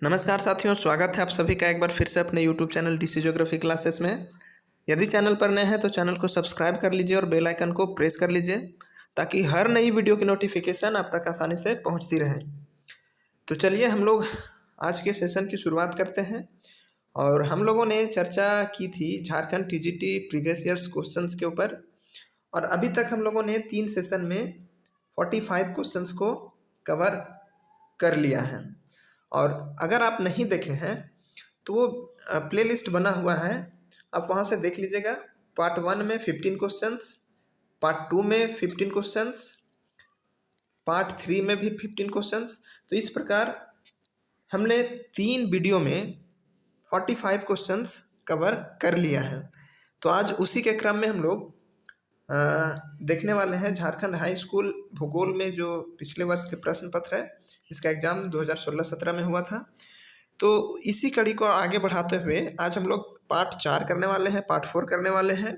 नमस्कार साथियों, स्वागत है आप सभी का एक बार फिर से अपने YouTube channel DC geography classes में। यदि चैनल पर नए हैं तो चैनल को सब्सक्राइब कर लीजिए और बेल आइकन को प्रेस कर लीजिए ताकि हर नई वीडियो की नोटिफिकेशन आप तक आसानी से पहुंचती रहे। तो चलिए हम लोग आज के सेशन की शुरुआत करते हैं। और हम लोगों ने चर्चा की थी Jharkhand TGT previous years questions के ऊपर, और अभी तक हम लोगों ने 3 सेशन में 45 क्वेश्चंस को कवर कर लिया है। और अगर आप नहीं देखे हैं तो वो प्लेलिस्ट बना हुआ है, आप वहाँ से देख लीजिएगा। पार्ट 1 में 15 क्वेश्चंस, पार्ट 2 में 15 क्वेश्चंस, पार्ट 3 में भी 15 क्वेश्चंस। तो इस प्रकार हमने 3 वीडियो में 45 क्वेश्चंस कवर कर लिया है। तो आज उसी के क्रम में हम लोग देखने वाले हैं झारखंड हाई स्कूल भूगोल में जो पिछले वर्ष के प्रश्न पत्र है, इसका एग्जाम 2016-17 में हुआ था। तो इसी कड़ी को आगे बढ़ाते हुए आज हम लोग पार्ट 4 करने वाले हैं, पार्ट 4 करने वाले हैं।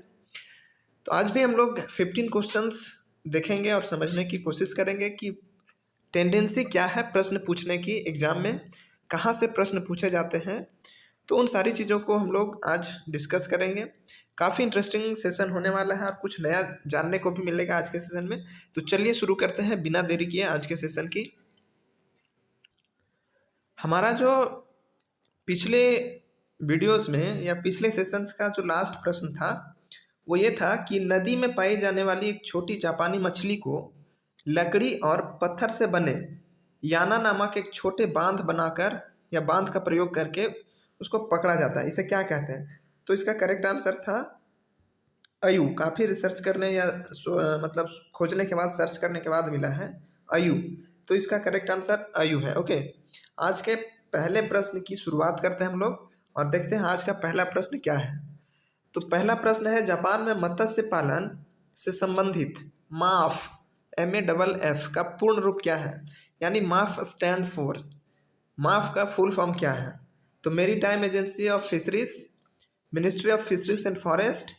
तो आज भी हम लोग 15 क्वेश्चंस देखेंगे और समझने की कोशिश करेंगे कि टेंडेंसी क्या है प्रश्न पूछने की एग्जाम में, कहाँ से प्रश्न पूछे जाते हैं। तो उन सारी चीज़ों को हम लोग आज डिस्कस करेंगे। काफ़ी इंटरेस्टिंग सेशन होने वाला है और कुछ नया जानने को भी मिलेगा आज के सेशन में। तो चलिए शुरू करते हैं बिना देरी किए आज के सेशन की। हमारा जो पिछले वीडियोस में या पिछले सेशंस का जो लास्ट प्रश्न था वो ये था कि नदी में पाई जाने वाली एक छोटी जापानी मछली को लकड़ी और पत्थर से बने याना नामक एक छोटे बांध बनाकर या बांध का प्रयोग करके उसको पकड़ा जाता है, इसे क्या कहते हैं? तो इसका करेक्ट आंसर था अयु। काफ़ी रिसर्च करने या मतलब खोजने के बाद, सर्च करने के बाद मिला है अयु। तो इसका करेक्ट आंसर अयु है। ओके, आज के पहले प्रश्न की शुरुआत करते हैं हम लोग और देखते हैं आज का पहला प्रश्न क्या है। तो पहला प्रश्न है, जापान में मत्स्य पालन से संबंधित माफ MAFF का पूर्ण रूप क्या है? यानी माफ स्टैंड फॉर, माफ का फुल फॉर्म क्या है? तो maritime agency of fisheries, ministry of fisheries and forest,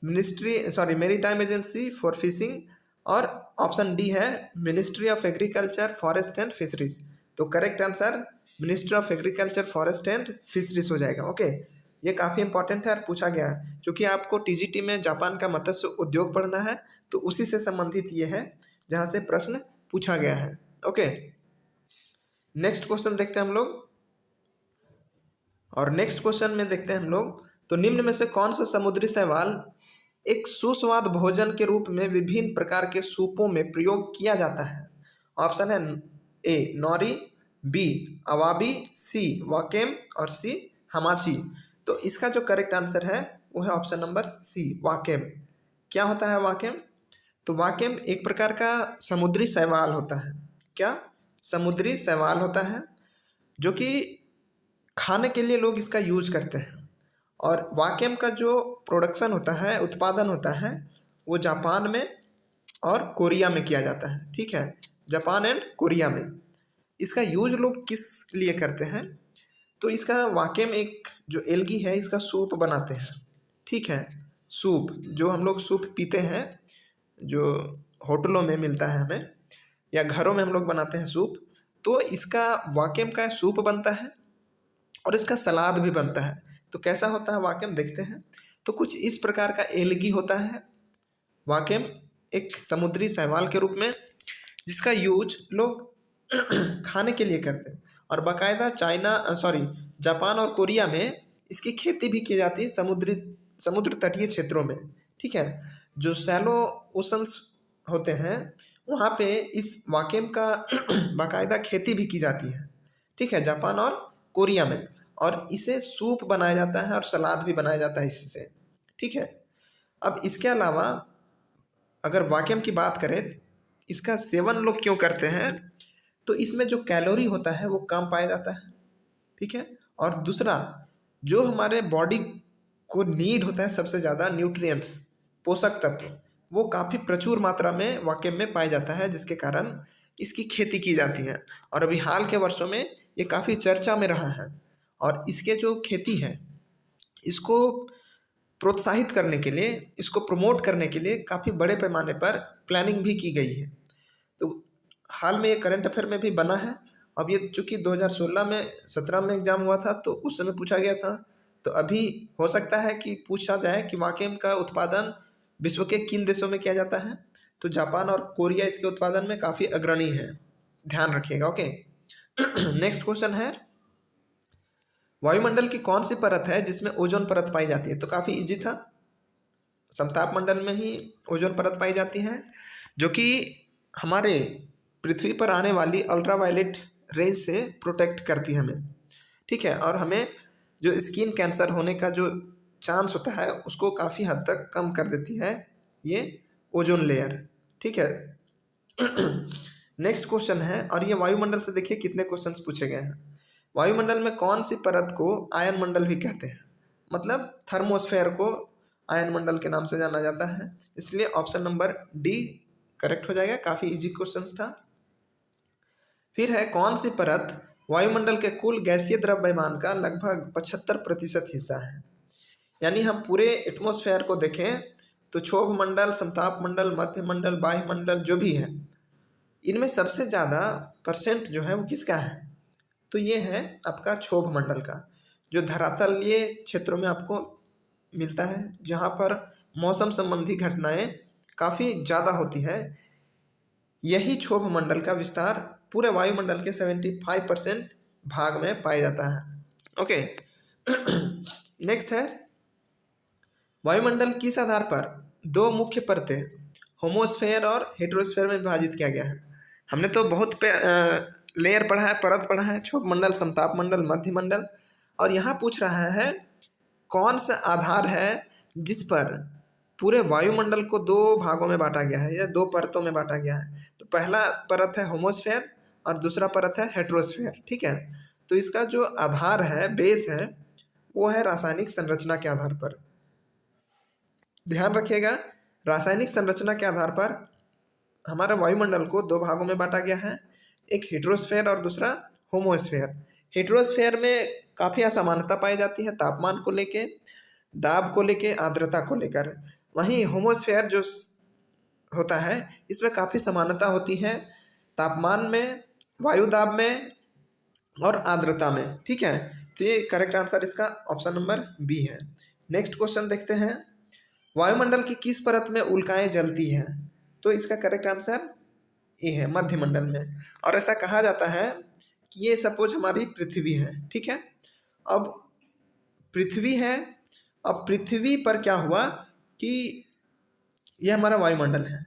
maritime agency for fishing, और ऑप्शन डी है ministry of agriculture forest and fisheries. तो correct answer ministry of agriculture forest and fisheries हो जाएगा। Okay, ये काफ़ी इंपॉर्टेंट है और पूछा गया है क्योंकि आपको TGT में जापान का मत्स्य उद्योग पढ़ना है, तो उसी से संबंधित ये है जहाँ से प्रश्न पूछा गया है। ओके, नेक्स्ट क्वेश्चन देखते हैं हम लोग। और नेक्स्ट क्वेश्चन में देखते हैं हम लोग, तो निम्न में से कौन सा समुद्री शैवाल एक सुस्वाद भोजन के रूप में विभिन्न प्रकार के सूपों में प्रयोग किया जाता है? ऑप्शन है ए नॉरी, बी अवाबी, सी वाकेम और सी हमाची। तो इसका जो करेक्ट आंसर है वो है ऑप्शन नंबर सी वाकेम। क्या होता है वाकेम? तो वाकेम एक प्रकार का समुद्री शैवाल होता है। क्या? समुद्री शैवाल होता है जो कि खाने के लिए लोग इसका यूज करते हैं। और वाकेम का जो प्रोडक्शन होता है, उत्पादन होता है, वो जापान में और कोरिया में किया जाता है। ठीक है, जापान एंड कोरिया में इसका यूज लोग किस लिए करते हैं? तो इसका वाकेम एक जो एल्गी है इसका सूप बनाते हैं। ठीक है, सूप जो हम लोग सूप पीते हैं, जो होटलों में मिलता है हमें, या घरों में हम लोग बनाते हैं सूप, तो इसका वाकेम का सूप बनता है और इसका सलाद भी बनता है। तो कैसा होता है वाकेम देखते हैं। तो कुछ इस प्रकार का एल्गी होता है वाकेम, एक समुद्री शैवाल के रूप में, जिसका यूज लोग खाने के लिए करते हैं। और बाकायदा जापान और कोरिया में इसकी खेती भी की जाती है समुद्र तटीय क्षेत्रों में। ठीक है, जो शैलो ओशंस होते हैं वहाँ पे इस वाकेम का बाकायदा खेती भी की जाती है। ठीक है, जापान और कोरिया में, और इसे सूप बनाया जाता है और सलाद भी बनाया जाता है इससे। ठीक है, अब इसके अलावा अगर वाकेम की बात करें, इसका सेवन लोग क्यों करते हैं? तो इसमें जो कैलोरी होता है वो कम पाया जाता है। ठीक है, और दूसरा जो हमारे बॉडी को नीड होता है सबसे ज़्यादा न्यूट्रिएंट्स, पोषक तत्व, वो काफ़ी प्रचुर मात्रा में वाकेम में पाया जाता है, जिसके कारण इसकी खेती की जाती है। और अभी हाल के वर्षों में ये काफ़ी चर्चा में रहा है। और इसके जो खेती है इसको प्रोत्साहित करने के लिए, इसको प्रमोट करने के लिए काफ़ी बड़े पैमाने पर प्लानिंग भी की गई है। तो हाल में ये करंट अफेयर में भी बना है अब ये चूँकि 2016 में 17 में एग्ज़ाम हुआ था तो उस समय पूछा गया था, तो अभी हो सकता है कि पूछा जाए कि वाकेम का उत्पादन विश्व के किन देशों में किया जाता है। तो जापान और कोरिया इसके उत्पादन में काफ़ी अग्रणी है, ध्यान रखिएगा। ओके। नेक्स्ट क्वेश्चन है, वायुमंडल की कौन सी परत है जिसमें ओजोन परत पाई जाती है? तो काफ़ी इजी था, समताप मंडल में ही ओजोन परत पाई जाती है, जो कि हमारे पृथ्वी पर आने वाली अल्ट्रावायलेट रेज से प्रोटेक्ट करती है हमें, ठीक है। और हमें जो स्किन कैंसर होने का जो चांस होता है उसको काफ़ी हद तक कम कर देती है ये ओजोन लेयर, ठीक है। नेक्स्ट क्वेश्चन है, और ये वायुमंडल से देखिए कितने क्वेश्चंस पूछे गए हैं। वायुमंडल में कौन सी परत को आयन मंडल भी कहते हैं? मतलब थर्मोस्फेयर को आयन मंडल के नाम से जाना जाता है, इसलिए ऑप्शन नंबर डी करेक्ट हो जाएगा। काफ़ी इजी क्वेश्चंस था। फिर है, कौन सी परत वायुमंडल के कुल गैसीय द्रव्यमान का लगभग 75% हिस्सा है? यानी हम पूरे एटमॉस्फेयर को देखें तो क्षोभ मंडल, समताप मंडल, मध्य मंडल, वायुमंडल जो भी है, इनमें सबसे ज़्यादा परसेंट जो है वो किसका है? तो ये है आपका क्षोभ मंडल का, जो धरातलीय क्षेत्रों में आपको मिलता है, जहाँ पर मौसम संबंधी घटनाएं काफ़ी ज़्यादा होती है। यही क्षोभ मंडल का विस्तार पूरे वायुमंडल के 75% भाग में पाया जाता है। ओके। नेक्स्ट है, वायुमंडल किस आधार पर दो मुख्य परतें होमोस्फेयर और हेटेरोस्फेयर में विभाजित किया गया है? हमने तो बहुत लेयर पढ़ा है, परत पढ़ा है, क्षोभ मंडल, समताप मंडल, मध्य मंडल, और यहाँ पूछ रहा है कौन सा आधार है जिस पर पूरे वायुमंडल को दो भागों में बांटा गया है या दो परतों में बांटा गया है। तो पहला परत है होमोस्फेयर और दूसरा परत है हेटेरोस्फेयर, ठीक है। तो इसका जो आधार है, बेस है, वो है रासायनिक संरचना के आधार पर। ध्यान रखिएगा, रासायनिक संरचना के आधार पर हमारा वायुमंडल को दो भागों में बांटा गया है, एक हेटेरोस्फेयर और दूसरा होमोस्फेयर। हेटेरोस्फेयर में काफ़ी असमानता पाई जाती है, तापमान को लेके, दाब को लेके, आर्द्रता को लेकर। वहीं होमोस्फेयर जो होता है इसमें काफ़ी समानता होती है तापमान में, वायु दाब में और आर्द्रता में, ठीक है। तो ये करेक्ट आंसर इसका ऑप्शन नंबर बी है। नेक्स्ट क्वेश्चन देखते हैं, वायुमंडल की किस परत में उल्काएं जलती हैं? तो इसका करेक्ट आंसर ए है, मध्य मंडल में। और ऐसा कहा जाता है कि ये सपोज हमारी पृथ्वी है, ठीक है। अब पृथ्वी है, अब पृथ्वी पर क्या हुआ कि ये हमारा वायुमंडल है।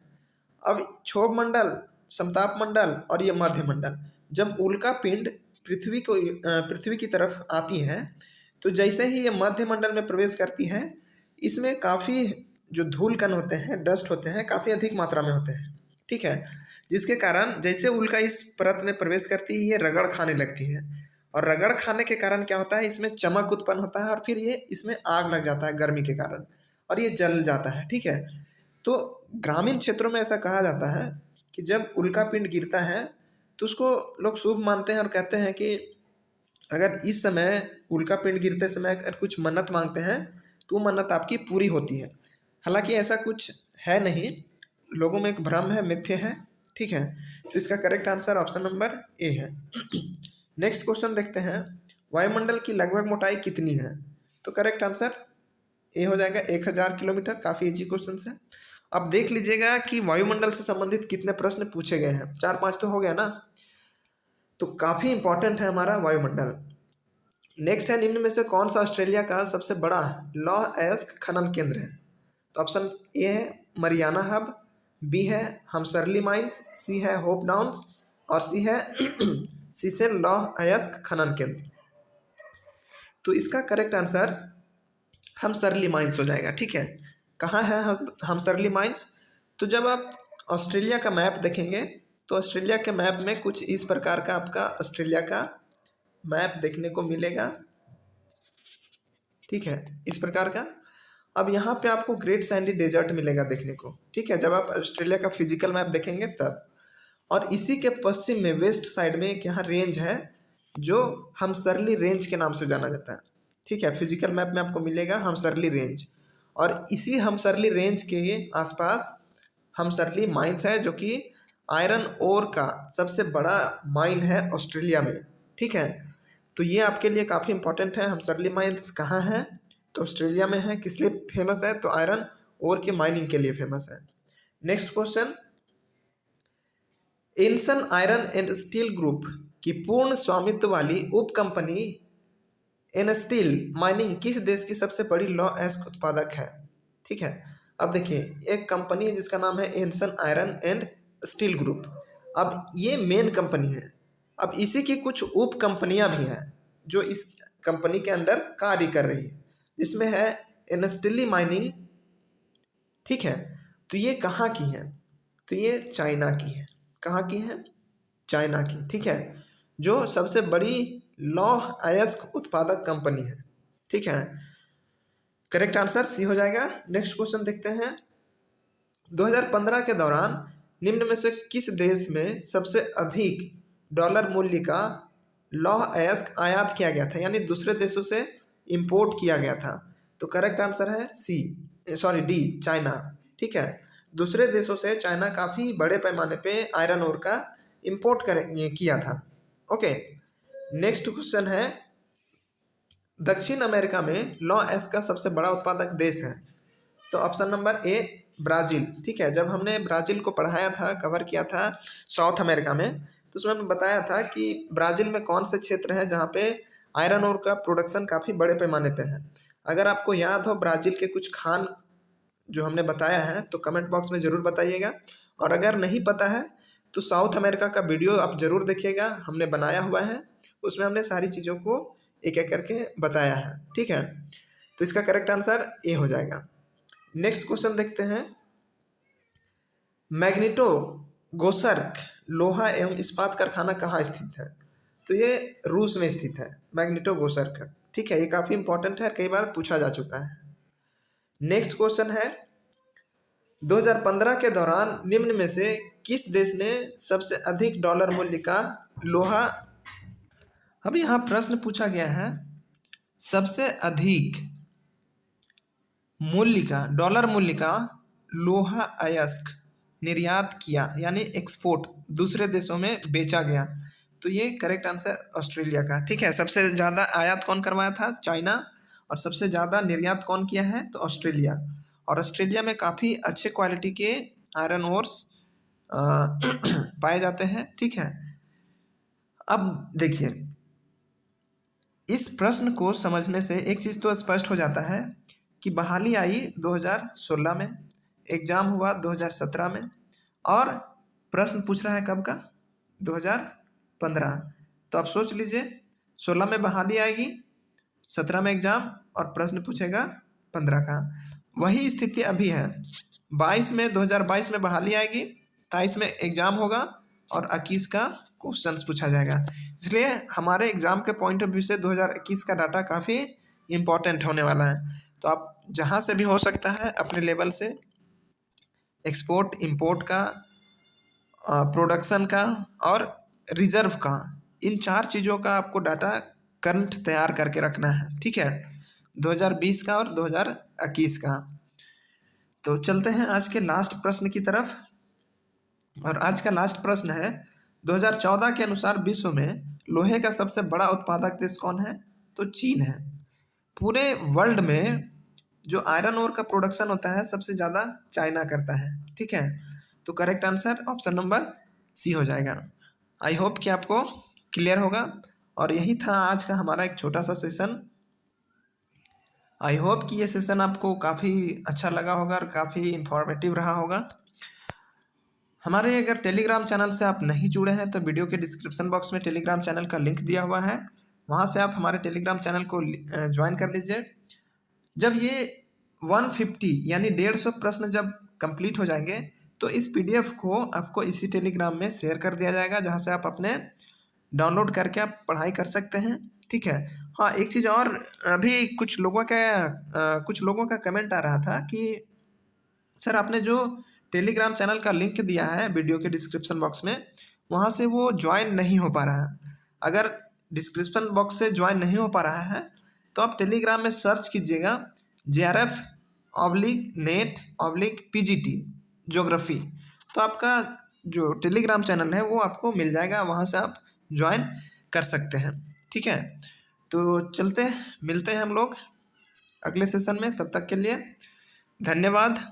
अब क्षोभ मंडल, समताप मंडल और ये मध्य मंडल, जब उल्का पिंड पृथ्वी की तरफ आती है तो जैसे ही ये मध्य मंडल में प्रवेश करती है, इसमें काफ़ी जो धूल कण होते हैं, डस्ट होते हैं, काफ़ी अधिक मात्रा में होते हैं, ठीक है। जिसके कारण जैसे उल्का इस परत में प्रवेश करती है, ये रगड़ खाने लगती है, और रगड़ खाने के कारण क्या होता है, इसमें चमक उत्पन्न होता है और फिर ये इसमें आग लग जाता है गर्मी के कारण, और ये जल जाता है, ठीक है। तो ग्रामीण क्षेत्रों में ऐसा कहा जाता है कि जब उल्का पिंड गिरता है तो उसको लोग शुभ मानते हैं और कहते हैं कि अगर इस समय उल्का पिंड गिरते समय अगर कुछ मन्नत मांगते हैं तो वो मन्नत आपकी पूरी होती है। हालांकि ऐसा कुछ है नहीं, लोगों में एक भ्रम है, मिथ्य है, ठीक है। तो इसका correct answer option number A है। नेक्स्ट क्वेश्चन देखते हैं, वायुमंडल की लगभग मोटाई कितनी है? तो करेक्ट आंसर ए हो जाएगा, 1000 किलोमीटर। काफ़ी इजी क्वेश्चन है। अब देख लीजिएगा कि वायुमंडल से संबंधित कितने प्रश्न पूछे गए हैं, 4-5 तो हो गया ना, तो काफ़ी इंपॉर्टेंट है हमारा वायुमंडल। नेक्स्ट है, निम्न में से कौन सा ऑस्ट्रेलिया का सबसे बड़ा लौह अयस्क खनन केंद्र है? तो ऑप्शन ए है मरियाना हब, बी है हमसरली माइंस, सी है होप डाउन्स और सी है सीसेल लौह अयस्क खनन केंद्र। तो इसका करेक्ट आंसर हमसरली माइंस हो जाएगा, ठीक है। कहाँ है हमसरली माइंस? तो जब आप ऑस्ट्रेलिया का मैप देखेंगे तो ऑस्ट्रेलिया के मैप में कुछ इस प्रकार का आपका ऑस्ट्रेलिया का मैप देखने को मिलेगा, ठीक है, इस प्रकार का। अब यहाँ पे आपको ग्रेट सैंडी डेजर्ट मिलेगा देखने को, ठीक है, जब आप ऑस्ट्रेलिया का फिजिकल मैप देखेंगे तब। और इसी के पश्चिम में वेस्ट साइड में एक यहाँ रेंज है जो हमसरली रेंज के नाम से जाना जाता है, ठीक है। फिजिकल मैप में आपको मिलेगा हमसरली रेंज, और इसी हमसरली रेंज के आसपास हमसरली माइंस है जो कि आयरन ओर का सबसे बड़ा माइन है ऑस्ट्रेलिया में। ठीक है, तो ये आपके लिए काफ़ी इंपॉर्टेंट है। हमसरली माइंस कहाँ है? तो ऑस्ट्रेलिया में है। किस लिए फेमस है? तो आयरन ओर के माइनिंग के लिए फेमस है। नेक्स्ट क्वेश्चन, एल्सन आयरन एंड स्टील ग्रुप की पूर्ण स्वामित्व वाली उप कंपनी एन स्टील माइनिंग किस देश की सबसे बड़ी लौह अयस्क उत्पादक है? ठीक है, अब देखिए एक कंपनी है जिसका नाम है एल्सन आयरन एंड स्टील ग्रुप। अब ये मेन कंपनी है। अब इसी की कुछ उप कंपनियां भी हैं जो इस कंपनी के अंडर कार्य कर रही है, जिसमें है एन स्टील माइनिंग। ठीक है, तो ये कहाँ की है? तो ये चाइना की है। कहाँ की है? चाइना की। ठीक है, जो सबसे बड़ी लौह अयस्क उत्पादक कंपनी है। ठीक है, करेक्ट आंसर सी हो जाएगा। नेक्स्ट क्वेश्चन देखते हैं, 2015 के दौरान निम्न में से किस देश में सबसे अधिक डॉलर मूल्य का लौह अयस्क आयात किया गया था, यानी दूसरे देशों से इंपोर्ट किया गया था? तो करेक्ट आंसर है डी, चाइना। ठीक है, दूसरे देशों से चाइना काफ़ी बड़े पैमाने पे आयरन ओर का इंपोर्ट किया था। ओके, नेक्स्ट क्वेश्चन है, दक्षिण अमेरिका में लौह अयस्क का सबसे बड़ा उत्पादक देश है? तो ऑप्शन नंबर ए ब्राज़ील। ठीक है, जब हमने ब्राज़ील को पढ़ाया था, कवर किया था साउथ अमेरिका में, तो उसमें हमने बताया था कि ब्राज़ील में कौन से क्षेत्र है जहाँ पे आयरन ओर का प्रोडक्शन काफ़ी बड़े पैमाने पे है। अगर आपको याद हो ब्राज़ील के कुछ खान जो हमने बताया है तो कमेंट बॉक्स में ज़रूर बताइएगा, और अगर नहीं पता है तो साउथ अमेरिका का वीडियो आप ज़रूर देखिएगा, हमने बनाया हुआ है, उसमें हमने सारी चीज़ों को एक एक करके बताया है। ठीक है, तो इसका करेक्ट आंसर ए हो जाएगा। नेक्स्ट क्वेश्चन देखते हैं, मैग्नीटो गोसर्क लोहा एवं इस्पात कारखाना कहाँ स्थित है? तो ये रूस में स्थित है, मैग्नीटो गोसर्क। ठीक है, ये काफ़ी इंपॉर्टेंट है, कई बार पूछा जा चुका है। नेक्स्ट क्वेश्चन है, 2015 के दौरान निम्न में से किस देश ने सबसे अधिक डॉलर मूल्य का लोहा, अब यहाँ प्रश्न पूछा गया है सबसे अधिक मूल्य का, डॉलर मूल्य का लोहा अयस्क निर्यात किया, यानी एक्सपोर्ट दूसरे देशों में बेचा गया। तो ये करेक्ट आंसर ऑस्ट्रेलिया का। ठीक है, सबसे ज़्यादा आयात कौन करवाया था? चाइना। और सबसे ज़्यादा निर्यात कौन किया है? तो ऑस्ट्रेलिया। और ऑस्ट्रेलिया में काफ़ी अच्छे क्वालिटी के आयरन ओर्स पाए जाते हैं। ठीक है, अब देखिए इस प्रश्न को समझने से एक चीज़ तो स्पष्ट हो जाता है कि बहाली आई 2016 में, एग्ज़ाम हुआ 2017 में, और प्रश्न पूछ रहा है कब का? 2015। तो आप सोच लीजिए 16 में बहाली आएगी, 17 में एग्ज़ाम, और प्रश्न पूछेगा 15 का। वही स्थिति अभी है, 2022 में बहाली आएगी, 23 में एग्ज़ाम होगा, और 21 का क्वेश्चन पूछा जाएगा। इसलिए हमारे एग्ज़ाम के पॉइंट ऑफ व्यू से 2021 का डाटा काफ़ी इम्पोर्टेंट होने वाला है। तो आप जहाँ से भी हो सकता है अपने लेवल से एक्सपोर्ट इंपोर्ट का, प्रोडक्शन का और रिजर्व का, इन 4 चीज़ों का आपको डाटा करंट तैयार करके रखना है। ठीक है, 2020 का और 2021 का। तो चलते हैं आज के लास्ट प्रश्न की तरफ, और आज का लास्ट प्रश्न है, 2014 के अनुसार विश्व में लोहे का सबसे बड़ा उत्पादक देश कौन है? तो चीन है। पूरे वर्ल्ड में जो आयरन ओर का प्रोडक्शन होता है सबसे ज़्यादा चाइना करता है। ठीक है, तो correct answer option number C हो जाएगा। आई होप कि आपको क्लियर होगा, और यही था आज का हमारा एक छोटा सा सेशन। आई होप कि ये सेशन आपको काफ़ी अच्छा लगा होगा और काफ़ी इंफॉर्मेटिव रहा होगा। हमारे अगर टेलीग्राम चैनल से आप नहीं जुड़े हैं तो वीडियो के डिस्क्रिप्शन बॉक्स में टेलीग्राम चैनल का लिंक दिया हुआ है, वहाँ से आप हमारे टेलीग्राम चैनल को ज्वाइन कर लीजिए। जब ये 150 यानी 150 प्रश्न जब कंप्लीट हो जाएंगे तो इस पीडीएफ को आपको इसी टेलीग्राम में शेयर कर दिया जाएगा, जहाँ से आप अपने डाउनलोड करके आप पढ़ाई कर सकते हैं। ठीक है, हाँ एक चीज़ और, अभी कुछ लोगों का कमेंट आ रहा था कि सर आपने जो टेलीग्राम चैनल का लिंक दिया है वीडियो के डिस्क्रिप्शन बॉक्स में, वहाँ से वो ज्वाइन नहीं हो पा रहा है। अगर डिस्क्रिप्शन बॉक्स से ज्वाइन नहीं हो पा रहा है तो आप टेलीग्राम में सर्च कीजिएगा JRF/NET/PGT ज्योग्राफी, तो आपका जो टेलीग्राम चैनल है वो आपको मिल जाएगा, वहाँ से आप ज्वाइन कर सकते हैं। ठीक है, तो चलते मिलते हैं हम लोग अगले सेशन में, तब तक के लिए धन्यवाद।